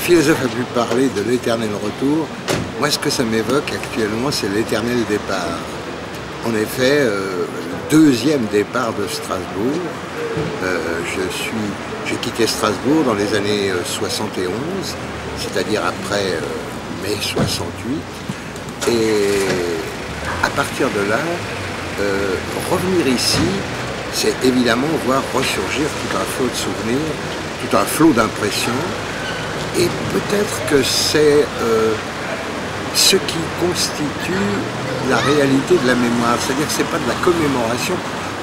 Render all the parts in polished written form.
philosophe a pu parler de l'éternel retour. Moi, ce que ça m'évoque actuellement, c'est l'éternel départ. En effet, deuxième départ de Strasbourg. J'ai quitté Strasbourg dans les années 71, c'est-à-dire après mai 68. Et à partir de là, revenir ici, c'est évidemment voir ressurgir tout un flot de souvenirs, tout un flot d'impressions. Et peut-être que c'est ce qui constitue la réalité de la mémoire. C'est-à-dire que ce n'est pas de la commémoration.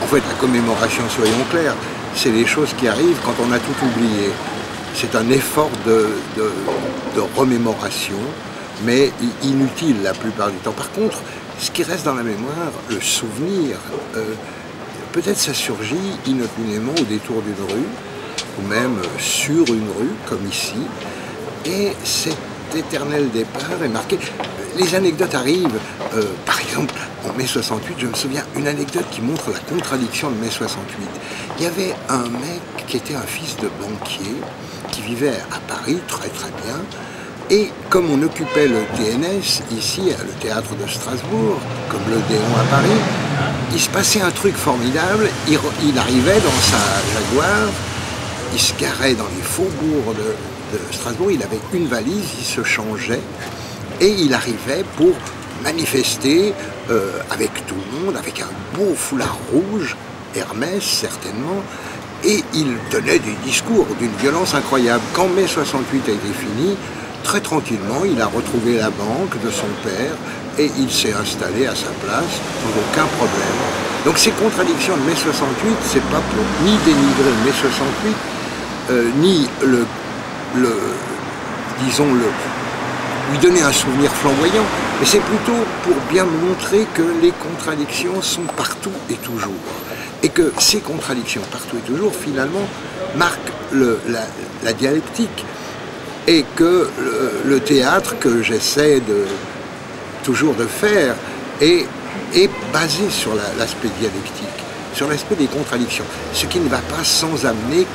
En fait, la commémoration, soyons clairs, c'est les choses qui arrivent quand on a tout oublié. C'est un effort de remémoration, mais inutile la plupart du temps. Par contre, ce qui reste dans la mémoire, le souvenir, peut-être ça surgit inopinément au détour d'une rue, ou même sur une rue, comme ici, et cet éternel départ est marqué. Les anecdotes arrivent, par exemple, en mai 68, je me souviens, une anecdote qui montre la contradiction de mai 68. Il y avait un mec qui était un fils de banquier, qui vivait à Paris, très très bien, et comme on occupait le TNS, ici, le théâtre de Strasbourg, comme l'Odéon à Paris, il se passait un truc formidable, il arrivait dans sa Jaguar, il se garait dans les faubourgs de Strasbourg, il avait une valise, il se changeait, et il arrivait pour manifester avec tout le monde, avec un beau foulard rouge, Hermès certainement, et il tenait des discours d'une violence incroyable. Quand mai 68 a été fini, très tranquillement, il a retrouvé la banque de son père et il s'est installé à sa place sans aucun problème. Donc ces contradictions de mai 68, c'est pas pour ni dénigrer mai 68, ni disons lui donner un souvenir flamboyant, mais c'est plutôt pour bien montrer que les contradictions sont partout et toujours. Et que ces contradictions partout et toujours, finalement, marquent la dialectique. Et que le théâtre que j'essaie toujours de faire est basé sur l'aspect dialectique, sur l'aspect des contradictions. Ce qui ne va pas sans amener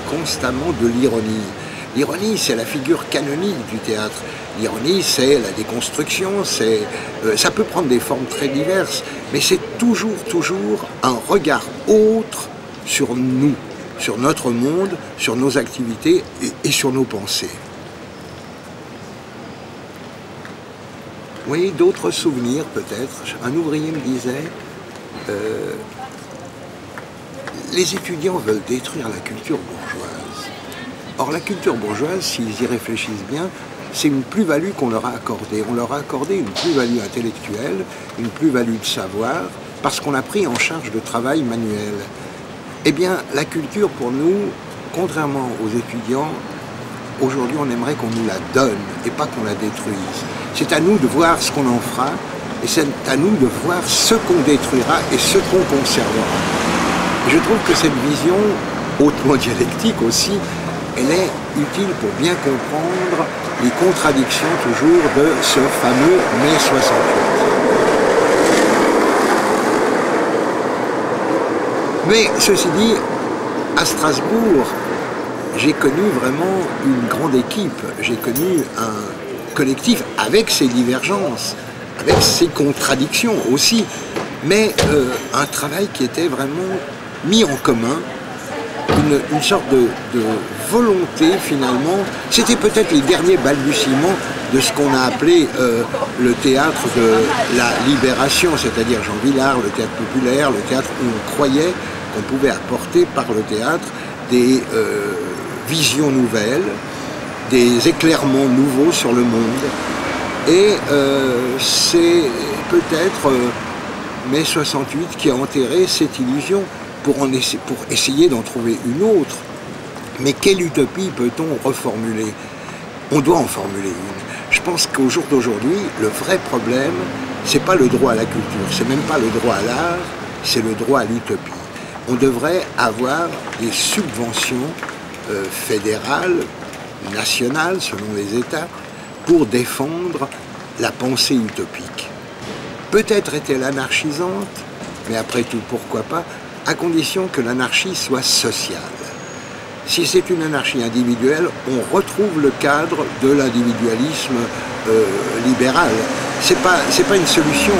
constamment de l'ironie. L'ironie, c'est la figure canonique du théâtre. L'ironie, c'est la déconstruction, ça peut prendre des formes très diverses, mais c'est toujours un regard autre sur nous, sur notre monde, sur nos activités et sur nos pensées. Oui, d'autres souvenirs peut-être. Un ouvrier me disait les étudiants veulent détruire la culture bourgeoise. Or, la culture bourgeoise, s'ils y réfléchissent bien, c'est une plus-value qu'on leur a accordée. On leur a accordé une plus-value intellectuelle, une plus-value de savoir, parce qu'on a pris en charge le travail manuel. Eh bien, la culture, pour nous, contrairement aux étudiants, aujourd'hui, on aimerait qu'on nous la donne et pas qu'on la détruise. C'est à nous de voir ce qu'on en fera et c'est à nous de voir ce qu'on détruira et ce qu'on conservera. Et je trouve que cette vision, hautement dialectique aussi, elle est utile pour bien comprendre les contradictions toujours de ce fameux mai 68. Mais ceci dit, à Strasbourg, j'ai connu vraiment une grande équipe. J'ai connu un collectif avec ses divergences, avec ses contradictions aussi, mais un travail qui était vraiment mis en commun, une sorte de volonté finalement. C'était peut-être les derniers balbutiements de ce qu'on a appelé le théâtre de la libération, c'est-à-dire Jean Vilar, le théâtre populaire, le théâtre où on croyait qu'on pouvait apporter par le théâtre des visions nouvelles, des éclairements nouveaux sur le monde. Et c'est peut-être mai 68 qui a enterré cette illusion pour essayer d'en trouver une autre. Mais quelle utopie peut-on reformuler? On doit en formuler une. Je pense qu'au jour d'aujourd'hui, le vrai problème, c'est pas le droit à la culture, c'est même pas le droit à l'art, c'est le droit à l'utopie. On devrait avoir des subventions fédérales, nationales, selon les États, pour défendre la pensée utopique. Peut-être est-elle anarchisante, mais après tout, pourquoi pas, à condition que l'anarchie soit sociale. Si c'est une anarchie individuelle, on retrouve le cadre de l'individualisme libéral. C'est pas une solution.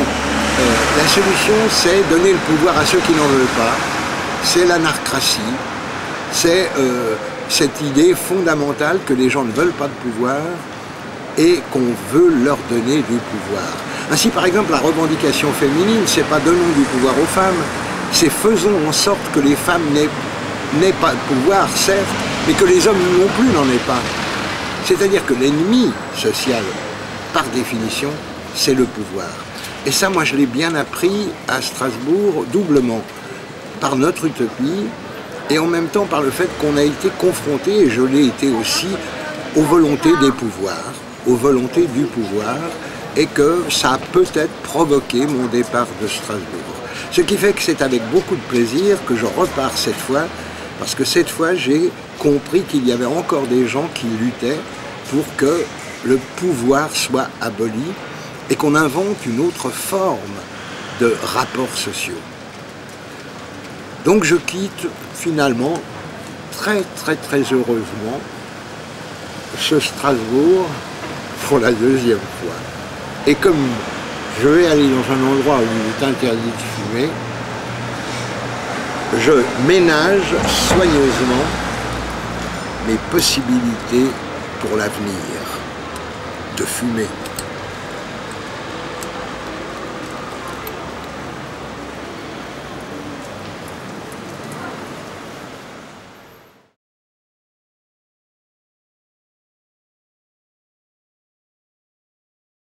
La solution, c'est donner le pouvoir à ceux qui n'en veulent pas. C'est l'anarcratie. C'est cette idée fondamentale que les gens ne veulent pas de pouvoir et qu'on veut leur donner du pouvoir. Ainsi, par exemple, la revendication féminine, c'est pas donnons du pouvoir aux femmes, c'est faisons en sorte que les femmes n'aient pas de pouvoir, certes, mais que les hommes non plus n'en aient pas. C'est-à-dire que l'ennemi social, par définition, c'est le pouvoir. Et ça, moi, je l'ai bien appris à Strasbourg, doublement, par notre utopie, et en même temps par le fait qu'on a été confronté, et je l'ai été aussi, aux volontés des pouvoirs, aux volontés du pouvoir, et que ça a peut-être provoqué mon départ de Strasbourg. Ce qui fait que c'est avec beaucoup de plaisir que je repars cette fois, parce que cette fois j'ai compris qu'il y avait encore des gens qui luttaient pour que le pouvoir soit aboli et qu'on invente une autre forme de rapports sociaux. Donc je quitte finalement très heureusement ce Strasbourg pour la deuxième fois. Et comme je vais aller dans un endroit où il est interdit de fumer, je ménage soigneusement mes possibilités pour l'avenir de fumer.